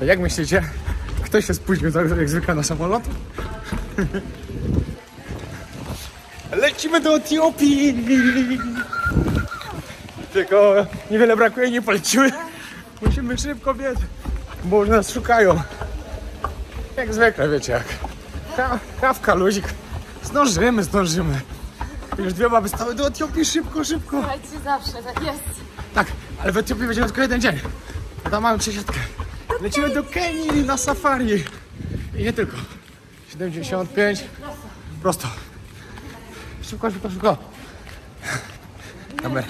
Jak myślicie, kto się spóźnił jak zwykle na samolot? Lecimy do Etiopii! Tylko niewiele brakuje i nie polecimy. Musimy szybko biec, bo nas szukają. Jak zwykle, wiecie jak. Kawka, luzik. Zdążymy. Już dwie baby stały do Etiopii, szybko. Słuchajcie, zawsze tak jest. Tak, ale w Etiopii będziemy tylko jeden dzień. Bo tam mamy 30. Lecimy do Kenii na safari. I nie tylko. 75. Prosto. Szybko. Kamerę.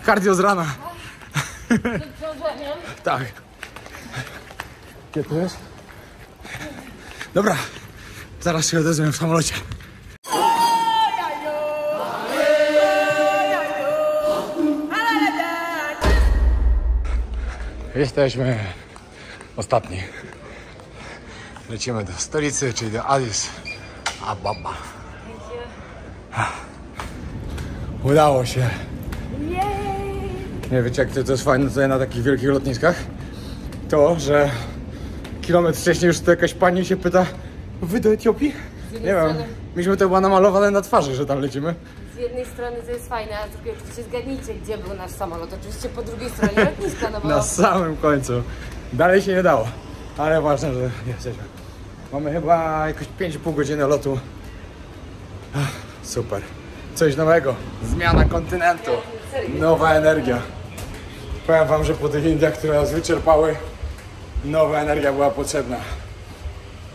Kardio z rana. Tak. Gdzie to jest? Dobra. Zaraz się odezwę w samolocie. Jesteśmy ostatni. Lecimy do stolicy, czyli do Addis Ababa. Udało się. Nie wiecie, jak to jest fajne tutaj na takich wielkich lotniskach? To, że kilometr wcześniej już to jakaś pani się pyta: wy do Etiopii? Nie wiem, myśmy to była namalowane na twarzy, że tam lecimy. Z jednej strony to jest fajne, a z drugiej oczywiście zgadnijcie, gdzie był nasz samolot. Oczywiście po drugiej stronie lotniska, no bo... Na samym końcu. Dalej się nie dało, ale ważne, że jesteśmy. Mamy chyba jakieś 5,5 godziny lotu. Super. Coś nowego. Zmiana kontynentu. Nowa energia. Powiem wam, że po tych Indiach, które nas wyczerpały, nowa energia była potrzebna.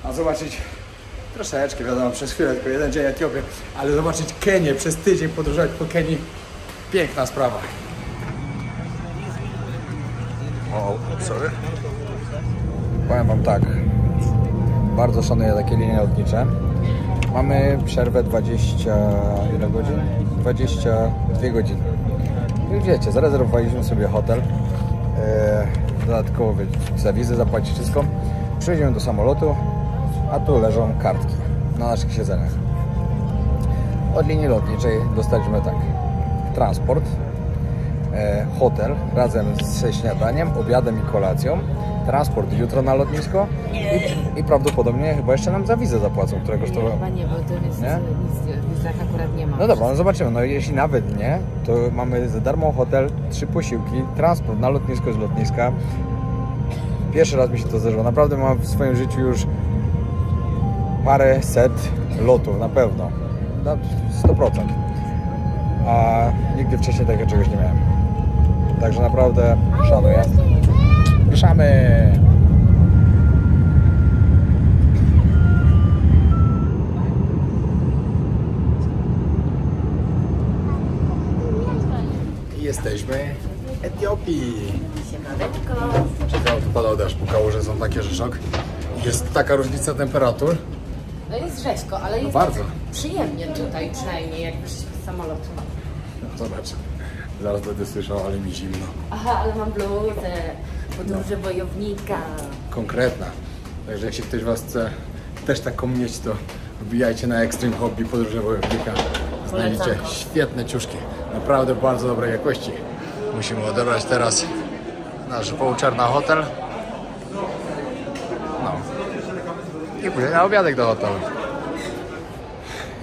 A zobaczyć troszeczkę, wiadomo, przez chwilę, tylko jeden dzień Etiopię, ale zobaczyć Kenię, przez tydzień podróżować po Kenii, piękna sprawa. Sorry. Powiem wam tak, bardzo szanuję takie linie lotnicze. Mamy przerwę 20... ile godzin? 22 godziny. Już wiecie, zarezerwowaliśmy sobie hotel. Dodatkowo za wizę zapłacić wszystko. Przejdziemy do samolotu, a tu leżą kartki na naszych siedzeniach. Od linii lotniczej dostaliśmy tak: transport, hotel razem ze śniadaniem, obiadem i kolacją, transport jutro na lotnisko i prawdopodobnie chyba jeszcze nam za wizę zapłacą, która kosztowała... Chyba nie, bo to jest nic w wizach akurat nie ma. No dobra, no zobaczymy. No jeśli nawet nie, to mamy za darmo hotel, 3 posiłki, transport na lotnisko z lotniska. Pierwszy raz mi się to zdarzyło. Naprawdę mam w swoim życiu już parę set lotów, na pewno. Na 100%. A nigdy wcześniej takiego czegoś nie miałem. Także naprawdę szanuję. Ruszamy! Jesteśmy w Etiopii. Czekam, tu padał deszcz, pukało, że są takie, że szok. Jest taka różnica temperatur. No jest rzeźko, ale jest bardzo przyjemnie tutaj, przynajmniej jak wyszliśmy z samolotu. Zobacz, zaraz będę słyszał, ale mi zimno. Aha, ale mam bluzę, podróże wojownika. Konkretna. Także jeśli ktoś was chce też taką mieć, to wbijajcie na Extreme Hobby podróże wojownika. Znajdziecie świetne ciuszki. Naprawdę bardzo dobrej jakości. Musimy odebrać teraz nasz voucher na hotel. No. I później na obiadek do hotelu.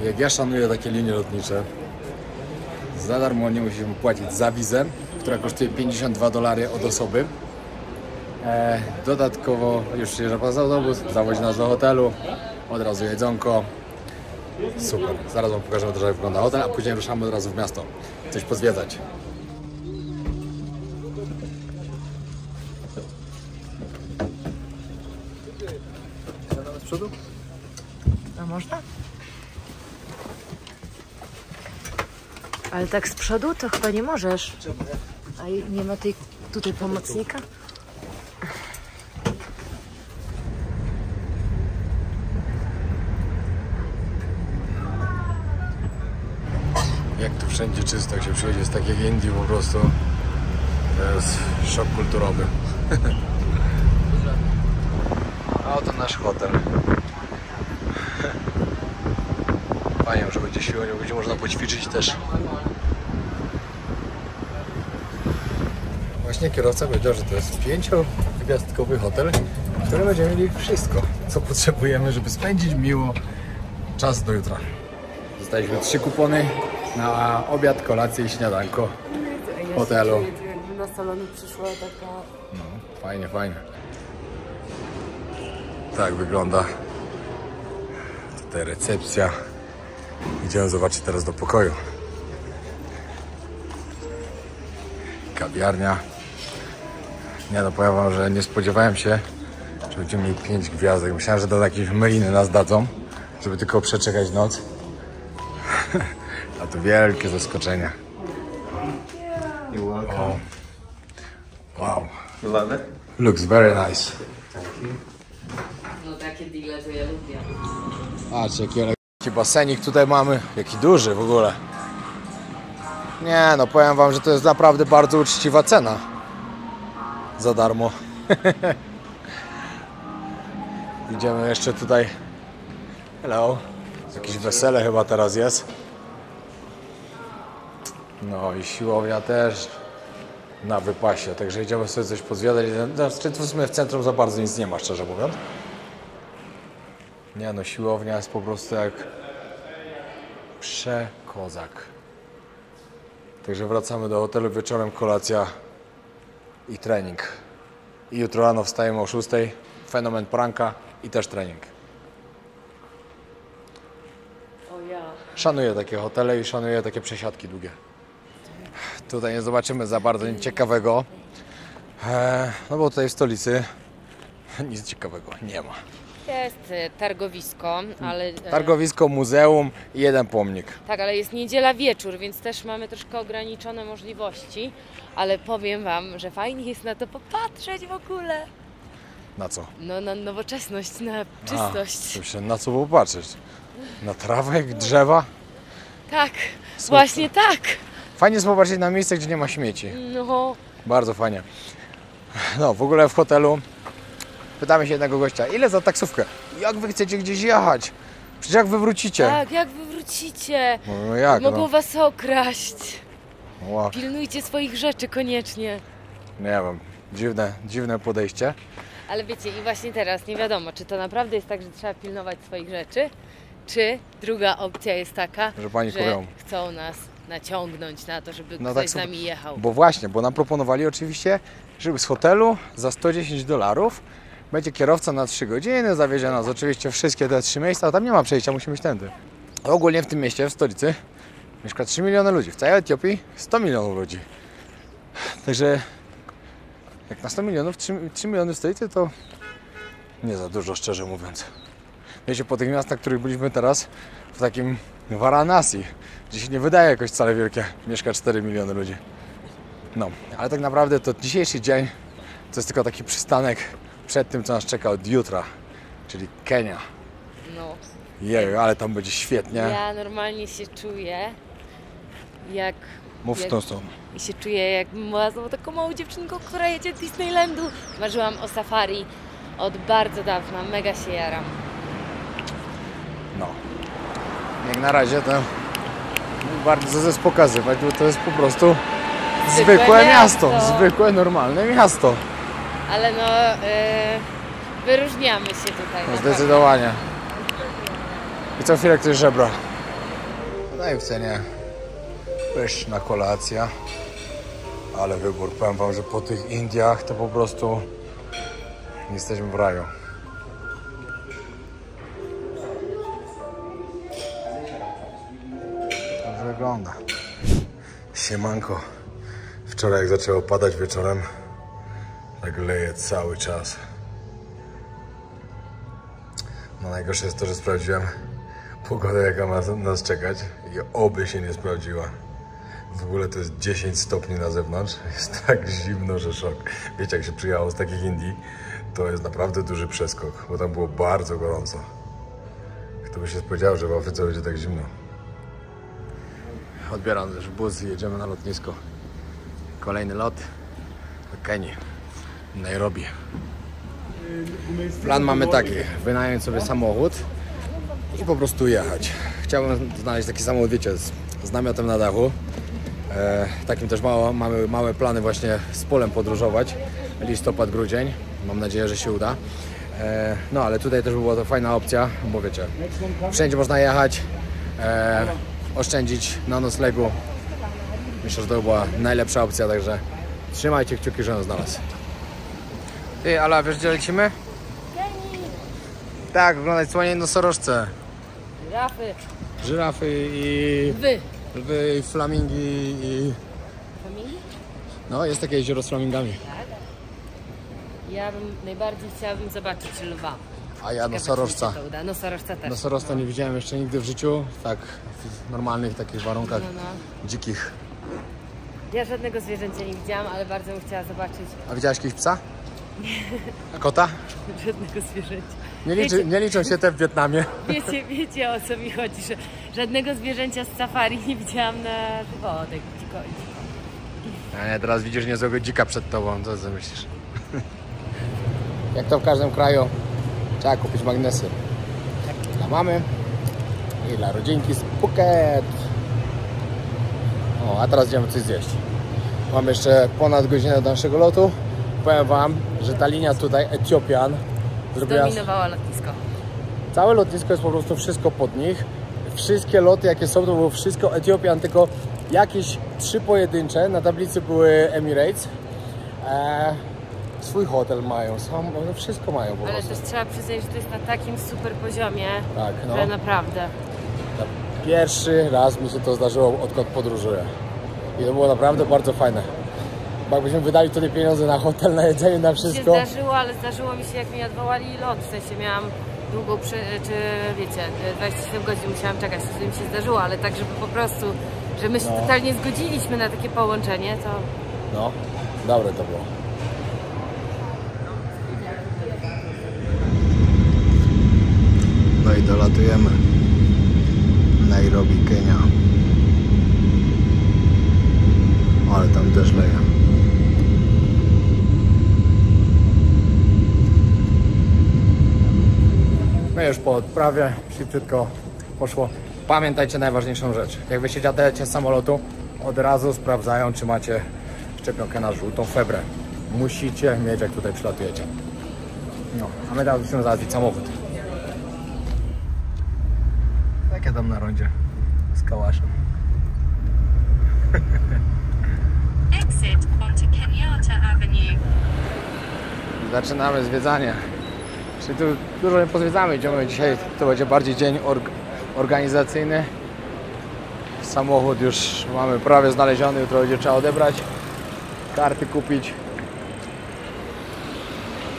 Jak ja szanuję takie linie lotnicze, za darmo nie musimy płacić za wizę, która kosztuje $52 od osoby. Dodatkowo już przyjeżdża pan z autobus, zawodzi nas do hotelu, od razu jedzonko. Super. Zaraz wam pokażę, jak wygląda hotel, a później ruszamy od razu w miasto. Coś pozwiedzać. Siadamy z przodu? A można? Ale tak z przodu to chyba nie możesz. A nie ma tej tutaj pomocnika? Jak tu wszędzie czysto, jak się przychodzi z takiej Indii po prostu. To jest szok kulturowy. A oto nasz hotel. Fajnie, że będzie siłownia, będzie można poćwiczyć też. Właśnie kierowca powiedział, że to jest 5-gwiazdkowy hotel, w którym będziemy mieli wszystko, co potrzebujemy, żeby spędzić miło czas do jutra. Dostaliśmy 3 kupony na obiad, kolację i śniadanko w hotelu. Jakby na salonu przyszła taka... No, fajnie, fajnie. Tak wygląda tutaj recepcja. Idziemy zobaczyć teraz do pokoju. Kawiarnia. Nie no, powiem wam, że nie spodziewałem się, że będziemy mieli 5 gwiazdek. Myślałem, że do jakieś myliny nas dadzą, żeby tylko przeczekać noc. A to wielkie zaskoczenie. You're welcome. O. Wow. You love it? Looks very nice. No takie deale to ja lubię. Patrzcie, jaki basenik tutaj mamy. Jaki duży w ogóle. Nie no, powiem wam, że to jest naprawdę bardzo uczciwa cena. Za darmo. Idziemy jeszcze tutaj. Hello. Jakieś wesele chyba teraz jest. No i siłownia też na wypasie. Także idziemy sobie coś pozwiadać. W sumie w centrum za bardzo nic nie ma, szczerze mówiąc. Nie no, siłownia jest po prostu jak przekozak. Także wracamy do hotelu, wieczorem kolacja i trening. I jutro rano wstajemy o 6, fenomen pranka i też trening. O ja. Szanuję takie hotele i szanuję takie przesiadki długie. Tutaj nie zobaczymy za bardzo nic ciekawego. No bo tutaj w stolicy nic ciekawego nie ma. Jest targowisko, ale... Targowisko, muzeum i jeden pomnik. Tak, ale jest niedziela wieczór, więc też mamy troszkę ograniczone możliwości. Ale powiem wam, że fajnie jest na to popatrzeć w ogóle. Na co? No na nowoczesność, na czystość. Myślę, na co popatrzeć? Na trawę, drzewa? Tak, właśnie tak. Fajnie jest popatrzeć na miejsce, gdzie nie ma śmieci. No, Bardzo fajnie. No, w ogóle w hotelu pytamy się jednego gościa, ile za taksówkę? Jak wy chcecie gdzieś jechać? Przecież jak wy wrócicie? tak, jak wy wrócicie? No jak? Mogą No. was okraść. Wow. Pilnujcie swoich rzeczy koniecznie. Nie wiem, dziwne podejście. Ale wiecie, i właśnie teraz nie wiadomo, czy to naprawdę jest tak, że trzeba pilnować swoich rzeczy, czy druga opcja jest taka, Że pani że powią. chcą nas naciągnąć na to, żeby No ktoś tak z nami jechał. Bo właśnie, bo nam proponowali oczywiście, żeby z hotelu za $110 będzie kierowca na 3 godziny, zawiezie nas oczywiście wszystkie te 3 miejsca, a tam nie ma przejścia, musimy iść tędy. Ogólnie w tym mieście, w stolicy, mieszka 3 miliony ludzi. W całej Etiopii 100 milionów ludzi. Także jak na 100 milionów, 3 miliony w stolicy to nie za dużo, szczerze mówiąc. Wiecie, po tych miastach, w których byliśmy teraz, w takim Varanasi, gdzie się nie wydaje jakoś wcale wielkie, mieszka 4 miliony ludzi. No, ale tak naprawdę to dzisiejszy dzień to jest tylko taki przystanek przed tym, co nas czeka od jutra, czyli Kenia. No. Jeju, ale tam będzie świetnie. Ja normalnie się czuję jak... Mów w tą stronę. I się czuję jakbym była znowu taką małą dziewczynką, która jedzie do Disneylandu. Marzyłam o safari od bardzo dawna, mega się jaram. No. Jak na razie to bardzo jest pokazywać, bo to jest po prostu zwykłe miasto. Zwykłe, normalne miasto. Ale no, wyróżniamy się tutaj. No, naprawdę. zdecydowanie. I co chwilę ktoś żebra. No i w cenie pyszna kolacja. Ale wybór, powiem wam, że po tych Indiach to po prostu jesteśmy w raju. Tak wygląda. Siemanko. Wczoraj jak zaczęło padać wieczorem, tak leje cały czas. No najgorsze jest to, że sprawdziłem pogodę, jaka ma nas czekać i oby się nie sprawdziła. W ogóle to jest 10 stopni na zewnątrz. Jest tak zimno, że szok. Wiecie, jak się przyjechało z takich Indii, to jest naprawdę duży przeskok, bo tam było bardzo gorąco. Kto by się spodziewał, że w Afryce będzie tak zimno. Odbieram też bus i jedziemy na lotnisko. Kolejny lot do Kenii, Nairobi. Plan mamy taki, wynająć sobie samochód i po prostu jechać. Chciałbym znaleźć taki samochód, wiecie, z namiotem na dachu. Takim też mamy małe plany właśnie z Polem podróżować. Listopad, grudzień. Mam nadzieję, że się uda. No ale tutaj też była to fajna opcja, bo wiecie, wszędzie można jechać, oszczędzić na noclegu. Myślę, że to była najlepsza opcja, także trzymajcie kciuki, że on znalazł. Ty, Ala, wiesz gdzie lecimy? Tak, oglądać słonie i nosorożce. Żyrafy. Żyrafy i... Lwy i flamingi i... Flamingi? No, jest takie jezioro z flamingami. Tak. Ja bym najbardziej chciałabym zobaczyć lwa. A ja nosorożca. Ciekawe, czy mi się to uda. Nosorożca też. Nosorożca nie widziałem jeszcze nigdy w życiu, tak w normalnych takich warunkach No. dzikich. Ja żadnego zwierzęcia nie widziałam, ale bardzo bym chciała zobaczyć A widziałaś kiedyś psa? A kota? żadnego zwierzęcia. Nie liczą się te w Wietnamie. Wiecie o co mi chodzi, że żadnego zwierzęcia z safari nie widziałam na żywo, tak dziko. A nie, teraz widzisz niezłego dzika przed tobą, co ty myślisz? Jak to w każdym kraju, trzeba kupić magnesy. Dla mamy i dla rodzinki z Phuket. O, a teraz idziemy coś zjeść. Mamy jeszcze ponad godzinę do naszego lotu. Powiem wam, że ta linia tutaj, Ethiopian, zrobiła... Zdominowała lotnisko. Całe lotnisko jest po prostu wszystko pod nich. Wszystkie loty jakie są, to było wszystko Ethiopian, tylko jakieś 3 pojedyncze. Na tablicy były Emirates. Swój hotel mają, no wszystko mają po Ale prostu. też trzeba przyznać, że to jest na takim super poziomie, Tak, no. że naprawdę. Pierwszy raz mi się to zdarzyło, odkąd podróżuję. I to było naprawdę bardzo fajne. Bo jakbyśmy wydali tyle pieniądze na hotel, na jedzenie, na wszystko. Się zdarzyło, ale zdarzyło mi się, jak mi odwołali lot. W sensie miałam długą, czy wiecie, 27 godzin musiałam czekać, to mi się zdarzyło, ale tak, żeby po prostu, że my się totalnie zgodziliśmy na takie połączenie, to... No, dobre to było. No i dolatujemy. Nairobi, Kenia. Ale tam też leje. My już po odprawie, szybciutko poszło. Pamiętajcie najważniejszą rzecz. Jak wy siadacie z samolotu, od razu sprawdzają, czy macie szczepionkę na żółtą febrę. Musicie mieć, jak tutaj przylatujecie. No, a my teraz musimy załatwić samochód. Jak ja tam na rondzie z kałaszem. Exit onto Kenyatta Avenue. Zaczynamy zwiedzanie. Czyli tu dużo nie pozwiedzamy. Idziemy dzisiaj, to będzie bardziej dzień organizacyjny. Samochód już mamy prawie znaleziony, jutro będzie trzeba odebrać, karty kupić.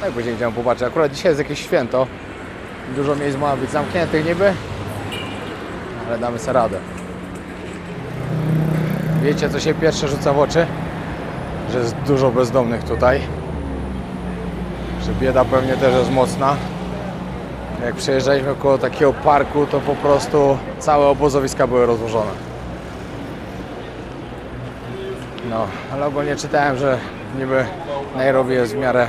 No i później idziemy popatrzeć. Akurat dzisiaj jest jakieś święto. Dużo miejsc ma być zamkniętych niby, ale damy sobie radę. Wiecie, co się pierwsze rzuca w oczy? Że jest dużo bezdomnych tutaj. Że bieda pewnie też jest mocna. Jak przejeżdżaliśmy koło takiego parku, to po prostu całe obozowiska były rozłożone. No, ale ogólnie czytałem, że niby Nairobi jest w miarę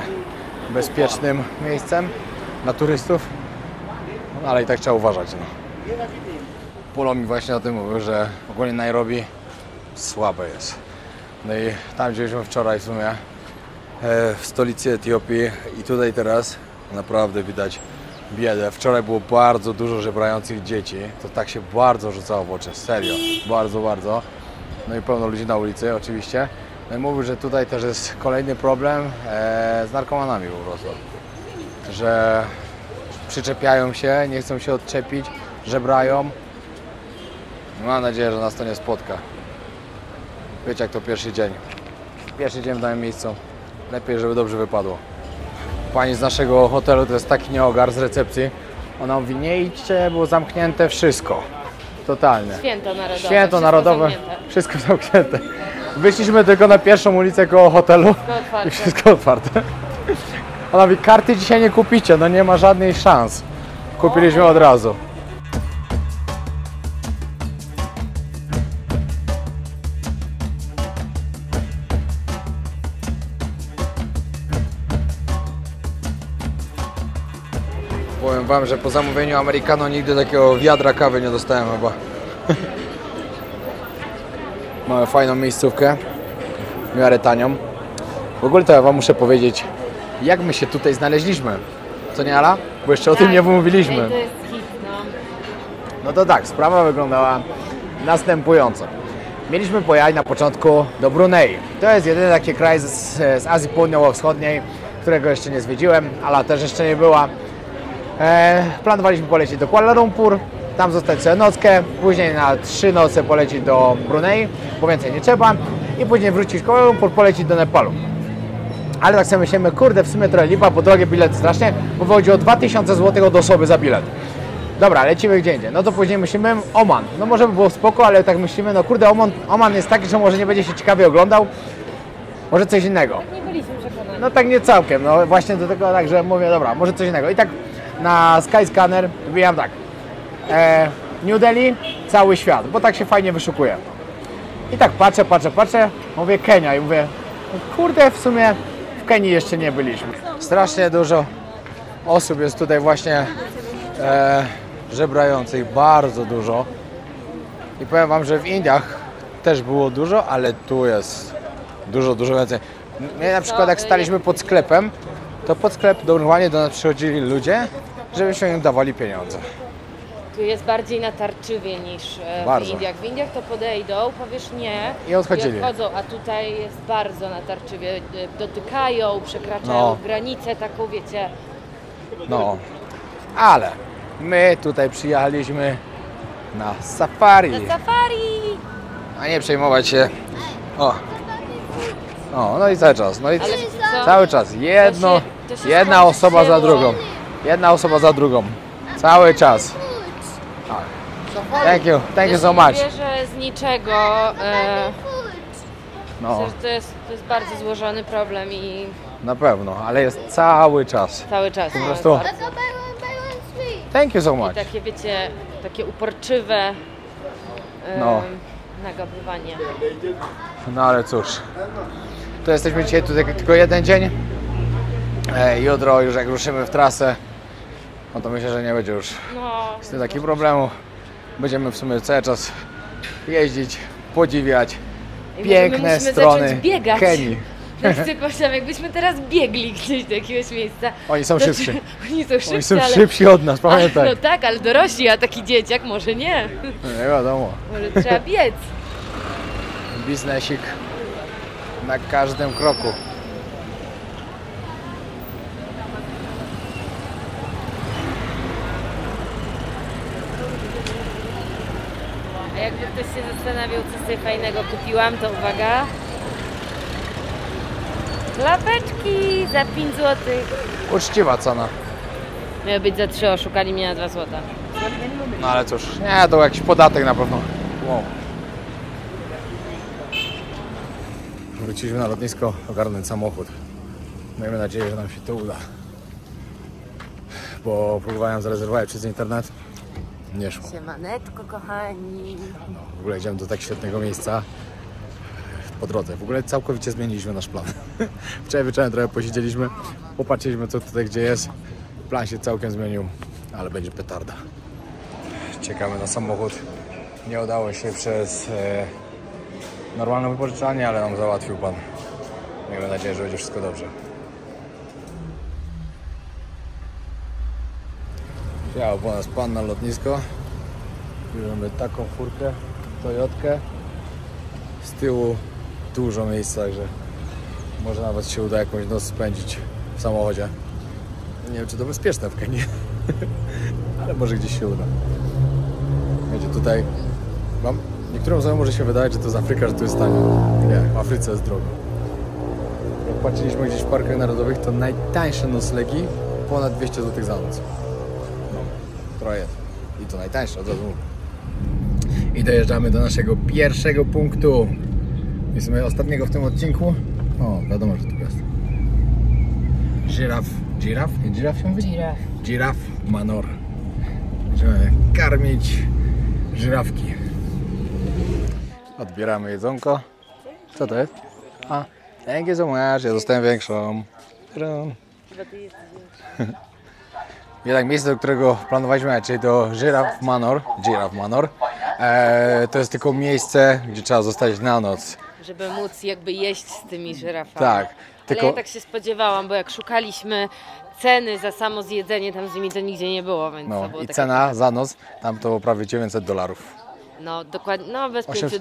bezpiecznym miejscem dla turystów. No, ale i tak trzeba uważać. No. Polo mi właśnie o tym mówił, że ogólnie Nairobi słabe jest. No i tam, gdzie byliśmy wczoraj w sumie, w stolicy Etiopii i tutaj teraz naprawdę widać biedę. Wczoraj było bardzo dużo żebrających dzieci. To tak się bardzo rzucało w oczy. Serio. Bardzo, bardzo. No i pełno ludzi na ulicy oczywiście. No i mówił, że tutaj też jest kolejny problem z narkomanami po prostu. Że przyczepiają się, nie chcą się odczepić, żebrają. Mam nadzieję, że nas to nie spotka. Wiecie, jak to pierwszy dzień. Pierwszy dzień w danym miejscu. Lepiej, żeby dobrze wypadło. Pani z naszego hotelu to jest taki nieogar z recepcji. Ona mówi, nie idźcie, było zamknięte wszystko. Totalnie. Święto narodowe. Święto narodowe. Zamknięte. Wszystko zamknięte. Wyszliśmy tylko na pierwszą ulicę koło hotelu i wszystko otwarte. Ona mówi, karty dzisiaj nie kupicie, no nie ma żadnej szans. Kupiliśmy od razu. Powiem wam, że po zamówieniu Americano nigdy takiego wiadra kawy nie dostałem chyba. Mamy fajną miejscówkę, w miarę tanią. W ogóle to ja wam muszę powiedzieć, jak my się tutaj znaleźliśmy. Co nie, Ala? Bo jeszcze o tym nie mówiliśmy. Ej, to jest hit, no. No to tak, sprawa wyglądała następująco. Mieliśmy pojechać na początku do Brunei. To jest jedyny taki kraj z Azji Południowo-Wschodniej, którego jeszcze nie zwiedziłem, Ala też jeszcze nie była. Planowaliśmy polecieć do Kuala Lumpur, tam zostać sobie nockę, później na 3 noce polecieć do Brunei, bo więcej nie trzeba, i później wrócić z Kuala Lumpur, polecieć do Nepalu. Ale tak sobie myślimy, kurde, w sumie trochę lipa, bo drogie bilety strasznie, bo wychodzi o 2000 zł od osoby za bilet. Dobra, lecimy gdzie indziej. No to później myślimy, Oman. No może by było spoko, ale tak myślimy, no kurde, Oman jest taki, że może nie będzie się ciekawie oglądał. Może coś innego. Tak nie byliśmy przekonani. No tak nie całkiem, no właśnie do tego tak, że mówię, dobra, może coś innego. I tak na Skyscanner wbijam tak. New Delhi, cały świat, bo tak się fajnie wyszukuje. I tak patrzę, mówię Kenia i mówię, no kurde, w sumie w Kenii jeszcze nie byliśmy. Strasznie dużo osób jest tutaj właśnie żebrających, bardzo dużo. I powiem wam, że w Indiach też było dużo, ale tu jest dużo więcej. My na przykład jak staliśmy pod sklepem, to pod sklep normalnie do nas przychodzili ludzie, żebyśmy im dawali pieniądze. Tu jest bardziej natarczywie niż Bardzo. w Indiach. W Indiach to podejdą, powiesz nie I odchodzili. I odchodzą, a tutaj jest bardzo natarczywie. Dotykają, przekraczają granicę taką, wiecie. No, ale my tutaj przyjechaliśmy na safari, Na safari! a nie przejmować się. No i cały czas, Ale co? cały czas, to się jedna osoba za drugą, cały czas. Thank you so much. Nie wierzę z niczego. No, Myślę, że to jest bardzo złożony problem i na pewno, ale jest cały czas. cały czas. Po no, prostu. bardzo. Thank you so much. Takie, wiecie, takie uporczywe No. nagabywanie. No ale cóż, to jesteśmy dzisiaj tutaj tylko jeden dzień. Jutro już jak ruszymy w trasę, no to myślę, że nie będzie już No, z tym takiego problemu. Będziemy w sumie cały czas jeździć, podziwiać i piękne musimy strony zacząć biegać. Kenii. Wszyscy pomyślałem, jakbyśmy teraz biegli gdzieś do jakiegoś miejsca. Oni są Znaczy, szybsi. Oni są szybsi, Oni są ale... szybsi od nas, pamiętaj. No tak, ale dorośli, a taki dzieciak może nie. Nie wiadomo. Może trzeba biec. Biznesik na każdym kroku. A jakby ktoś się zastanawiał, co sobie fajnego kupiłam, to uwaga. Klapeczki za 5 zł. Uczciwa cena. Miały być za 3, oszukali mnie na 2 zł. No ale cóż, nie, to jakiś podatek na pewno. Wow. Wróciliśmy na lotnisko ogarnąć samochód. Miejmy nadzieję, że nam się to uda. Bo próbowałem zarezerwować przez internet. Nie szło. Siemaneczko, kochani. W ogóle idziemy do tak świetnego miejsca po drodze. W ogóle całkowicie zmieniliśmy nasz plan. Wczoraj wieczorem trochę posiedzieliśmy, popatrzyliśmy co tutaj gdzie jest. Plan się całkiem zmienił, ale będzie petarda. Czekamy na samochód. Nie udało się przez normalne wypożyczalnie, ale nam załatwił pan. Miejmy nadzieję, że będzie wszystko dobrze. Przyjechał po nas pan na lotnisko. Bierzemy taką furkę, Toyotkę. Z tyłu dużo miejsca, także może nawet się uda jakąś noc spędzić w samochodzie. Nie wiem, czy to bezpieczne w Kenii, ale może gdzieś się uda. Wiecie, tutaj niektórym osobom może się wydawać, że to jest Afryka, że tu jest tanio. Nie, w Afryce jest drogo. Jak patrzyliśmy gdzieś w parkach narodowych, to najtańsze noclegi ponad 200 zł za noc. No, trochę jest. I to najtańsze, od razu mówię. I dojeżdżamy do naszego pierwszego punktu. I w sumie ostatniego w tym odcinku. O, wiadomo, że tu jest. Giraf się mówi? Giraf Manor. Będziemy karmić żyrawki. Odbieramy jedzonko. Co to jest? A, thank you so much. Ja zostałem większą. Jednak miejsce, do którego planowaliśmy, czyli do Giraf Manor, To jest tylko miejsce, gdzie trzeba zostać na noc. Żeby móc jakby jeść z tymi żyrafami. Tak, Ale tylko... ja tak się spodziewałam, bo jak szukaliśmy ceny za samo zjedzenie, tam z nimi to nigdzie nie było, więc No to było i takie... cena za noc tam to prawie $900. No dokładnie, no bez $5,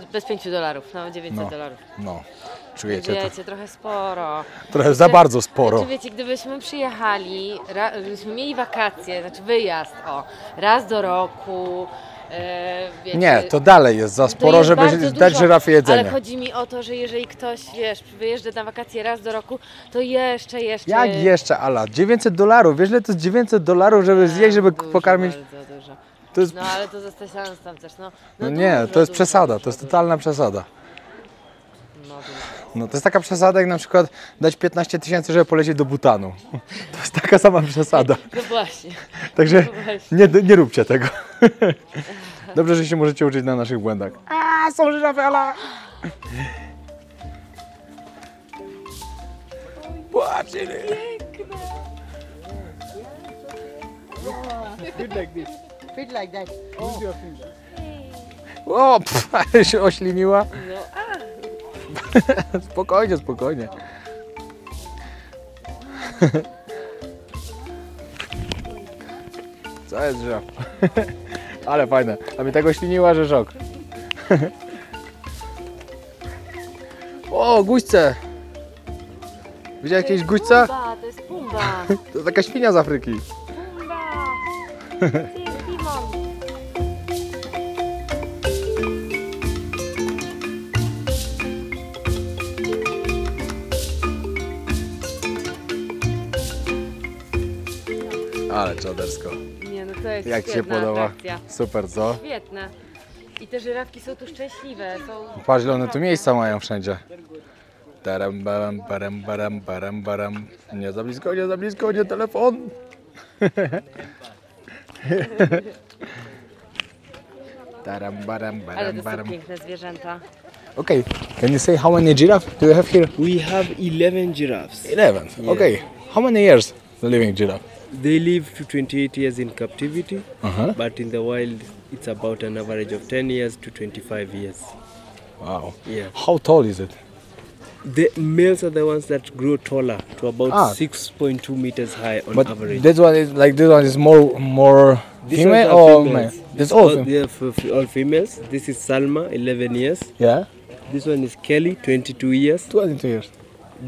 no $900. No, czujecie to? Wiecie, trochę sporo. Trochę za bardzo sporo. Znaczy, wiecie, gdybyśmy przyjechali, gdybyśmy mieli wakacje, znaczy wyjazd, raz do roku, wiecie, Nie, to dalej jest za to sporo, jest żeby bardzo dać dużo, żyrafie jedzenie. Ale chodzi mi o to, że jeżeli ktoś, wiesz, wyjeżdża na wakacje raz do roku, to jeszcze... Jak jeszcze, Ala? $900, wiesz ile to jest $900, żeby zjeść, żeby dużo, pokarmić? Bardzo dużo. To jest... No ale to zostawiając tam też, no nie, dużo, to jest dużo, przesada, dużo, to jest dużo. totalna przesada. No, dużo. No to jest taka przesada, jak na przykład dać 15 000, żeby polecieć do Butanu. To jest taka sama przesada. No właśnie. Także No właśnie. nie róbcie tego. Dobrze, że się możecie uczyć na naszych błędach. A, są żyrafy, Ala! Patrzcie! Fit like that. Use your finger. O, ale się ośliniła. No, Spokojnie, spokojnie. Co jest żab? Ale fajne. A mi tego śliniła, że szok. O, guźce! Widziałeś jakieś guźca? Pumba, to jest Pumba. To taka świnia z Afryki. Pumba. Ty jest Timon. Ale czadersko. Nie, no to jest Jak Ci się świetna podoba? atrakcja. Super, co? Świetne. I te żyrafki są tu szczęśliwe. Są... Patrz, ile one tu miejsca mają wszędzie. Taram, baram, baram, baram, baram, baram. Nie za blisko, nie telefon. Taram, baram, Ale baram, to są baram. piękne zwierzęta. Okay, can you say how many giraffe do you have here? We have 11 giraffes. 11. Okay, how many years the living giraffe? They live to 28 years in captivity, Uh-huh. but in the wild it's about an average of 10 years to 25 years. Wow. Yeah. How tall is it? The males are the ones that grow taller to about Ah. 6.2 meters high on But average. this one is more These female ones are or male? females. This all female. Yeah, all females. This is Salma, 11 years. Yeah. This one is Kelly, 22 years. 22 years.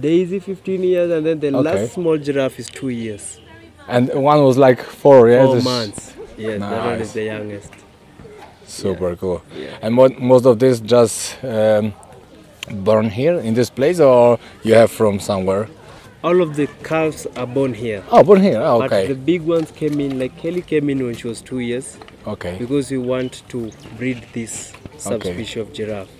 Daisy, 15 years, and then the Okay. last small giraffe is 2 years. And one was like 4, yeah? 4 This- months. Yes, that one Nice. is the youngest. Super cool. Yeah. And most of this just born here in this place, or you have from somewhere? All of the calves are born here. Oh, born here. Oh, But the okay. big ones came in, like Kelly came in when she was 2 years, Okay. because we want to breed this subspecies of giraffe.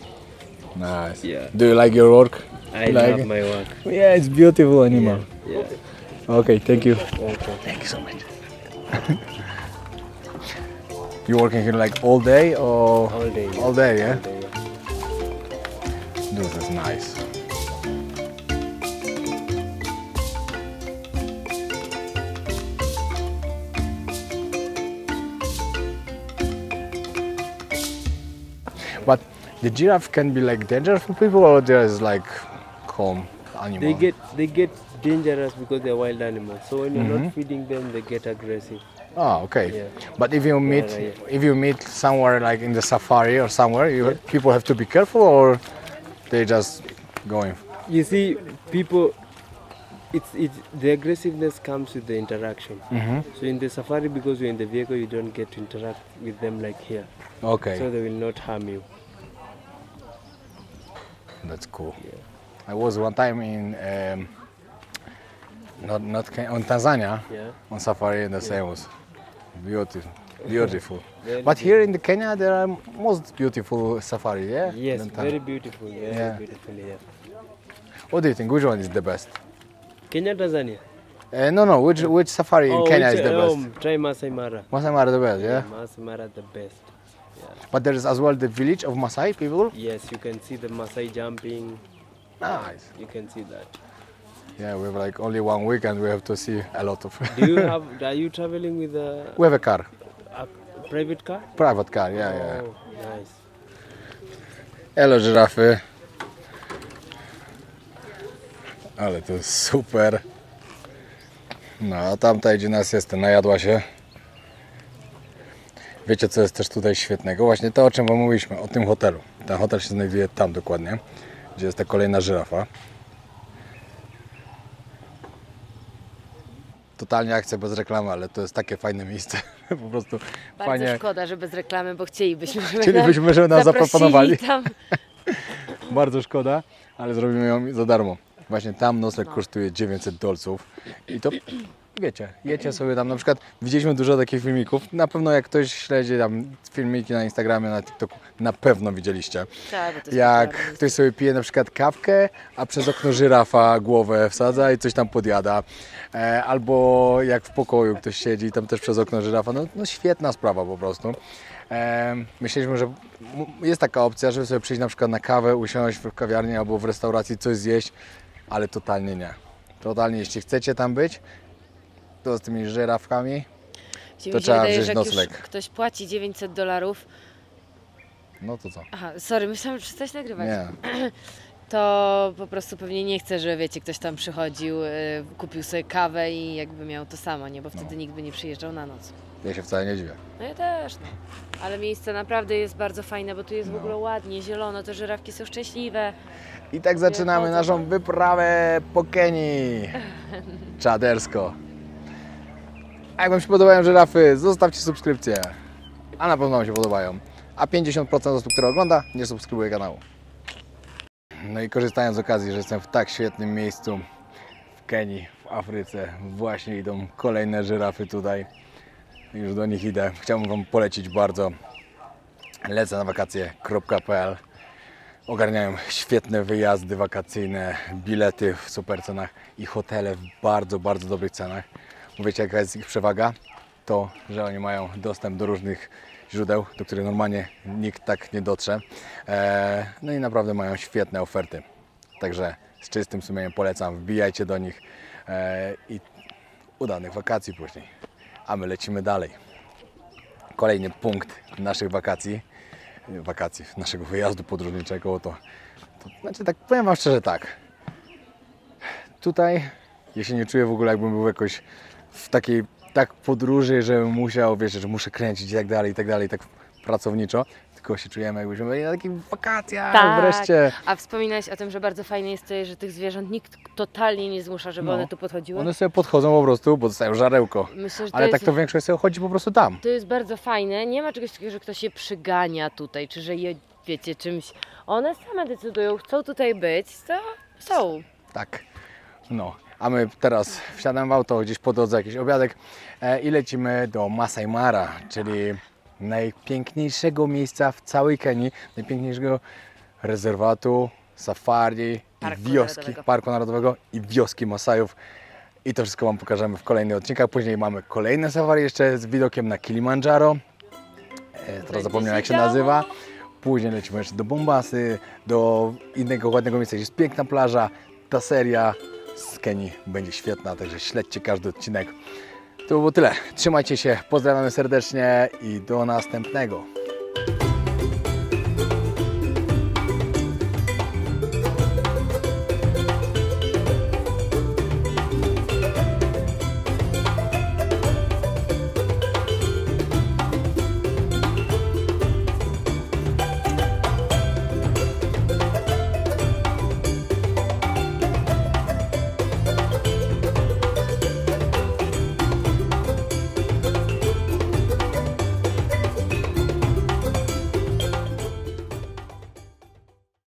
Nice. Yeah. Do you like your work? I Like love it? my work. Yeah, it's beautiful animal. Yeah. Okay, thank you. Okay. Thank you so much. You working here like all day or All day. all day? Yeah. All day, yeah. This is nice. But the giraffe can be like dangerous for people, or just like calm animal. They get dangerous because they're wild animals. So when you're not feeding them, they get aggressive. Oh, okay. Yeah. But if you meet yeah. if you meet somewhere like in the safari or somewhere, people have to be careful, or they just going. You see, people, the aggressiveness comes with the interaction. So in the safari, because you're in the vehicle, you don't get to interact with them like here. Okay, So they will not harm you. that's cool. I was one time in on Tanzania Yeah. on safari, and the same was beautiful, beautiful. Very But here in the Kenya, there are most beautiful safari, yeah. Yes, than Tan- very beautiful. Very Yeah. beautiful. Yeah. What do you think? Which one is the best? Kenya, Tanzania. No. Which safari in Kenya is the best? Try Masai Mara. Masai Mara the best, yeah. Masai Mara the best. But there is as well the village of Masai people. Yes, you can see the Masai jumping. Nice. You can see that. Yeah, we have like only 1 week and we have to see a lot of. Do you have? Are you traveling with a We have a car, private car? private car. Yeah. Oh, nice. Elo żyrafy. Ale to jest super. No a tamta idzie nas jest, najadła się. Wiecie co jest też tutaj świetnego? Właśnie to, o czym wam mówiliśmy, o tym hotelu. Ten hotel się znajduje tam dokładnie, gdzie jest ta kolejna żyrafa. Totalnie akcja bez reklamy, ale to jest takie fajne miejsce. Po prostu Bardzo fajnie. szkoda, że bez reklamy, bo chcielibyśmy, Żeby nas zaproponowali. tam. Bardzo szkoda, ale zrobimy ją za darmo. Właśnie tam nocleg kosztuje $900 i to wiecie, jecie sobie tam, na przykład widzieliśmy dużo takich filmików, na pewno jak ktoś śledzi tam filmiki na Instagramie, na TikToku, na pewno widzieliście. Tak, bo to jest Jak popularne. ktoś sobie pije na przykład kawkę, a przez okno żyrafa głowę wsadza i coś tam podjada. Albo jak w pokoju ktoś siedzi i tam też przez okno żyrafa, no świetna sprawa po prostu. Myśleliśmy, że jest taka opcja, żeby sobie przyjść na przykład na kawę, usiąść w kawiarni albo w restauracji, coś zjeść, ale totalnie nie. Totalnie, jeśli chcecie tam być, to z tymi żyrafkami, Ci to mi się trzeba wydaje, wziąć że jak nocleg. już ktoś płaci $900, no to co? aha, sorry, myślałam, że przestać nagrywać. Nie. To po prostu pewnie nie chce, że wiecie, ktoś tam przychodził, kupił sobie kawę i jakby miał to samo, nie? Bo wtedy nikt by nie przyjeżdżał na noc. Ja się wcale nie dziwię. No ja też, no. Ale miejsce naprawdę jest bardzo fajne, bo tu jest w No. ogóle ładnie, zielono, te żyrawki są szczęśliwe. I tak zaczynamy chodzą. naszą wyprawę po Kenii. Czadersko. A jak wam się podobają żyrafy, zostawcie subskrypcję. A na pewno wam się podobają. A 50% osób, które ogląda, nie subskrybuje kanału. No i korzystając z okazji, że jestem w tak świetnym miejscu w Kenii, w Afryce, właśnie idą kolejne żyrafy tutaj. Już do nich idę. Chciałbym wam polecić bardzo lecę na wakacje.pl. Ogarniają świetne wyjazdy wakacyjne, bilety w super cenach i hotele w bardzo, bardzo dobrych cenach. Wiecie, jaka jest ich przewaga? To, że oni mają dostęp do różnych źródeł, do których normalnie nikt tak nie dotrze. No i naprawdę mają świetne oferty. Także z czystym sumieniem polecam, wbijajcie do nich i udanych wakacji później. A my lecimy dalej. Kolejny punkt naszych wakacji, naszego wyjazdu podróżniczego, to znaczy tak, powiem wam szczerze tak. Tutaj ja się nie czuję w ogóle, jakbym był jakoś w takiej tak podróży, żebym musiał, wiecie, że muszę kręcić i tak dalej, tak pracowniczo, tylko się czujemy, jakbyśmy byli na takich wakacjach wreszcie. A wspominałeś o tym, że bardzo fajne jest to, że tych zwierząt nikt totalnie nie zmusza, żeby No. one tu podchodziły. One sobie podchodzą po prostu, bo dostają żarełko. Myślę, że to Ale jest, tak to większość sobie chodzi po prostu tam. to jest bardzo fajne. Nie ma czegoś takiego, że ktoś je przygania tutaj, czy że je, wiecie, czymś. One same decydują, chcą tutaj być, to są. Tak. No, a my teraz wsiadamy w auto, gdzieś po drodze jakiś obiadek i lecimy do Masai Mara, czyli najpiękniejszego miejsca w całej Kenii, najpiękniejszego rezerwatu, safari, parku narodowego i wioski Masajów. I to wszystko wam pokażemy w kolejnych odcinkach. Później mamy kolejne safari jeszcze z widokiem na Kilimandżaro. Teraz zapomniałem, jak się nazywa. Później lecimy jeszcze do Bombasy, do innego ładnego miejsca, gdzie jest piękna plaża. Ta seria z Kenii będzie świetna, także śledźcie każdy odcinek. To było tyle. Trzymajcie się, pozdrawiamy serdecznie i do następnego.